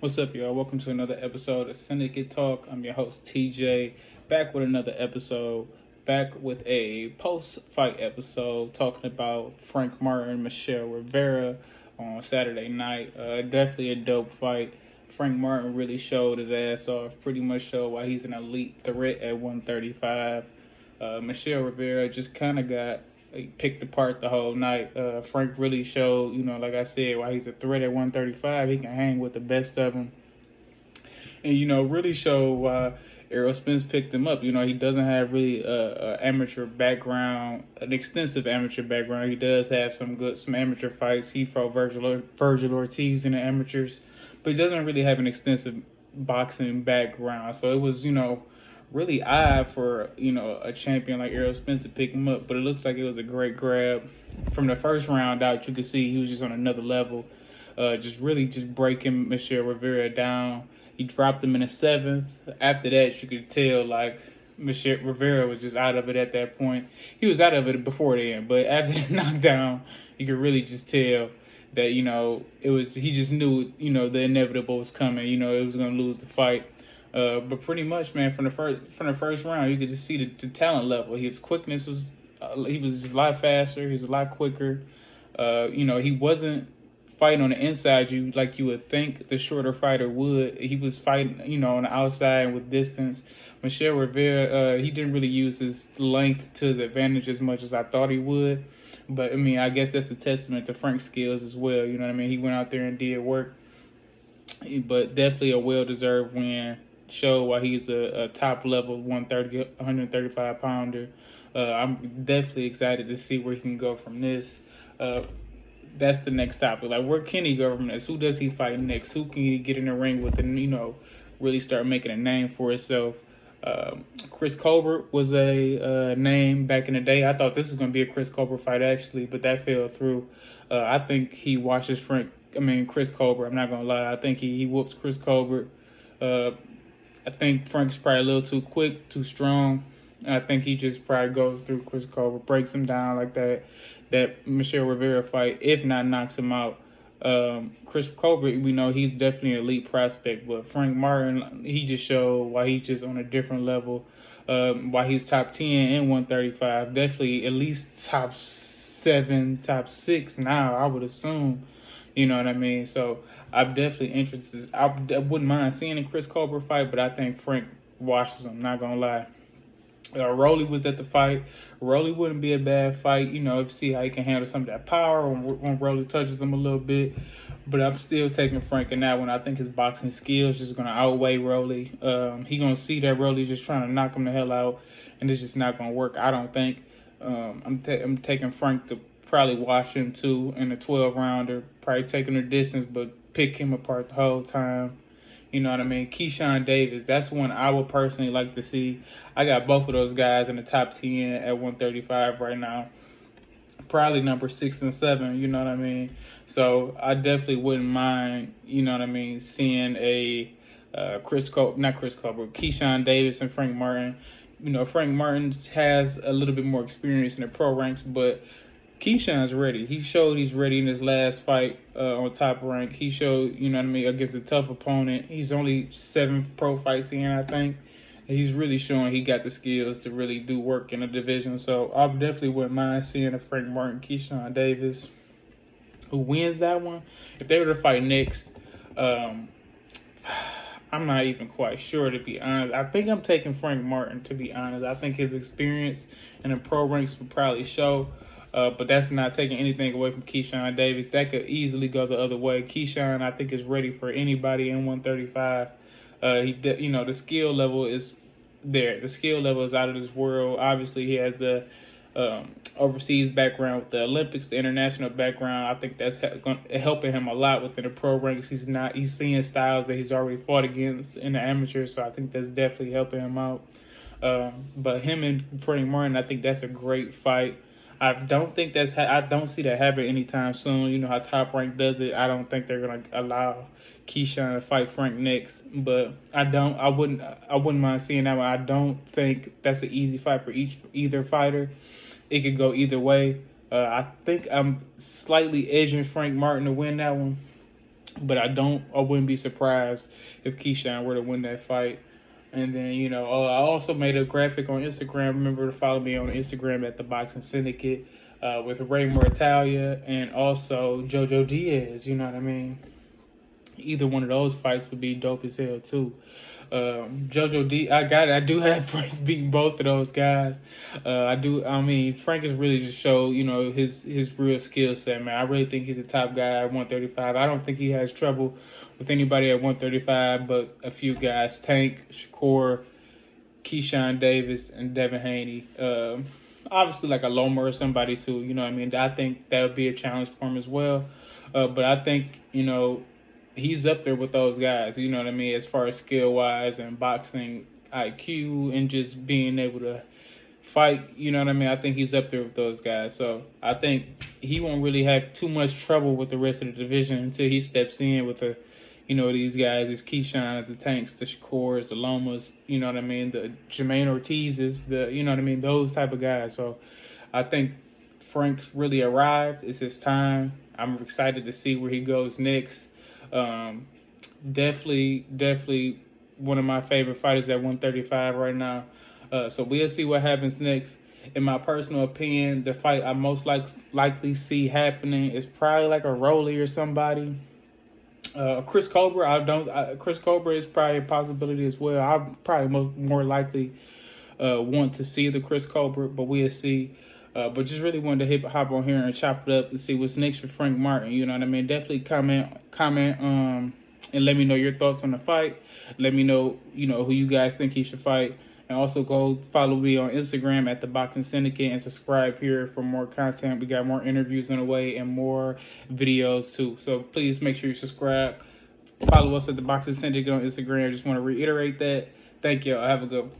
What's up, y'all? Welcome to another episode of Syndicate Talk. I'm your host, TJ, back with another episode, back with a post-fight episode talking about Frank Martin, Michele Rivera on Saturday night. Definitely a dope fight. Frank Martin really showed his ass off, pretty much showed why he's an elite threat at 135. Michele Rivera just kind of got picked apart the whole night. Frank really showed, like I said, why he's a threat at 135. He can hang with the best of them, and really showed why Errol Spence picked him up. He doesn't have really a amateur background, an extensive amateur background. He does have some amateur fights. He fought Virgil Ortiz in the amateurs, but he doesn't really have an extensive boxing background. So it was, really odd for a champion like Errol Spence to pick him up. But it looks like it was a great grab. From the first round out, you could see he was just on another level. Just breaking Michele Rivera down. He dropped him in the seventh. After that, you could tell like Michele Rivera was just out of it at that point. He was out of it before then, but after the knockdown, you could really just tell that it was, he just knew the inevitable was coming. It was gonna lose the fight. But pretty much, man, from the first round, you could just see the talent level. His quickness was, he was just a lot faster. He was a lot quicker. He wasn't fighting on the inside you like you would think the shorter fighter would. He was fighting, on the outside with distance. Michele Rivera, he didn't really use his length to his advantage as much as I thought he would. But I mean, I guess that's a testament to Frank's skills as well. You know what I mean? He went out there and did work, but definitely a well-deserved win. Showed why he's a top level 135 pounder. I'm definitely excited to see where he can go from this. That's the next topic. Like, where can he go from this? Who does he fight next? Who can he get in the ring with and, really start making a name for himself? Chris Colbert was a name back in the day. I thought this was going to be a Chris Colbert fight, actually, but that fell through. I think he watches Chris Colbert. I'm not going to lie. I think he whoops Chris Colbert. Uh, I think Frank's probably a little too quick, too strong. I think he just probably goes through Chris Colbert, breaks him down like that Michele Rivera fight, if not knocks him out. Chris Colbert, we know he's definitely an elite prospect, but Frank Martin, he just showed why he's just on a different level. Why he's top 10 in 135, definitely at least top 7, top 6 now, I would assume. You know what I mean? So I'm definitely interested. I wouldn't mind seeing a Chris Colbert fight, but I think Frank washes him, not going to lie. Rolly was at the fight. Rolly wouldn't be a bad fight, if see how he can handle some of that power when Rolly touches him a little bit. But I'm still taking Frank in that one. I think his boxing skills just going to outweigh Rolly. He going to see that Rolly's just trying to knock him the hell out, and it's just not going to work, I don't think. I'm taking Frank to probably wash him too in a 12-rounder, probably taking the distance, but pick him apart the whole time. You know what I mean? Keyshawn Davis, that's one I would personally like to see. I got both of those guys in the top 10 at 135 right now. Probably number 6 and 7, you know what I mean? So I definitely wouldn't mind, seeing a not Chris Colbert, Keyshawn Davis and Frank Martin. Frank Martin has a little bit more experience in the pro ranks, but Keyshawn's ready. He showed he's ready in his last fight on Top Rank. He showed, against a tough opponent. He's only 7 pro fights in, I think. He's really showing he got the skills to really do work in the division. So I definitely wouldn't mind seeing a Frank Martin, Keyshawn Davis. Who wins that one? If they were to fight next, I'm not even quite sure, to be honest. I think I'm taking Frank Martin, to be honest. I think his experience in the pro ranks would probably show. But that's not taking anything away from Keyshawn Davis. That could easily go the other way. Keyshawn, I think, is ready for anybody in 135. The skill level is there. The skill level is out of this world. Obviously, he has the overseas background with the Olympics, the international background. I think that's helping him a lot within the pro ranks. He's seeing styles that he's already fought against in the amateurs, so I think that's definitely helping him out. But him and Frank Martin, I think that's a great fight. I don't see that happen anytime soon. You know how Top Rank does it. I don't think they're gonna allow Keyshawn to fight Frank next. But I wouldn't mind seeing that one. I don't think that's an easy fight for either fighter. It could go either way. I think I'm slightly edging Frank Martin to win that one. But I wouldn't be surprised if Keyshawn were to win that fight. And then, I also made a graphic on Instagram. Remember to follow me on Instagram at the Boxing Syndicate, with Ray Mortalia and also JoJo Diaz. You know what I mean? Either one of those fights would be dope as hell too. JoJo D, I do have Frank beating both of those guys. I do. I mean, Frank has really just showed his real skill set, man. I really think he's a top guy at 135. I don't think he has trouble with anybody at 135, but a few guys: Tank, Shakur, Keyshawn Davis, and Devin Haney. Obviously, like a Loma or somebody too. You know what I mean? I think that would be a challenge for him as well. But I think he's up there with those guys. You know what I mean? As far as skill wise and boxing IQ and just being able to fight. You know what I mean? I think he's up there with those guys. So I think he won't really have too much trouble with the rest of the division until he steps in with these guys, these Keyshawn's, the Tanks, the Shakurs, the Lomas, you know what I mean, the Jermaine Ortiz's, you know what I mean, those type of guys. So I think Frank's really arrived. It's his time. I'm excited to see where he goes next. Definitely one of my favorite fighters at 135 right now. So we'll see what happens next. In my personal opinion, the fight I most likely see happening is probably like a Rolly or somebody. Chris Cobra, Chris Cobra is probably a possibility as well. I probably more likely want to see the Chris Cobra, but we'll see. But just really wanted to hop on here and chop it up and see what's next for Frank Martin. You know what I mean? Definitely comment, and let me know your thoughts on the fight. Let me know, who you guys think he should fight. And also go follow me on Instagram at the Boxing Syndicate and subscribe here for more content. We got more interviews on the way and more videos too. So please make sure you subscribe. Follow us at the Boxing Syndicate on Instagram. I just want to reiterate that. Thank y'all. Have a good one.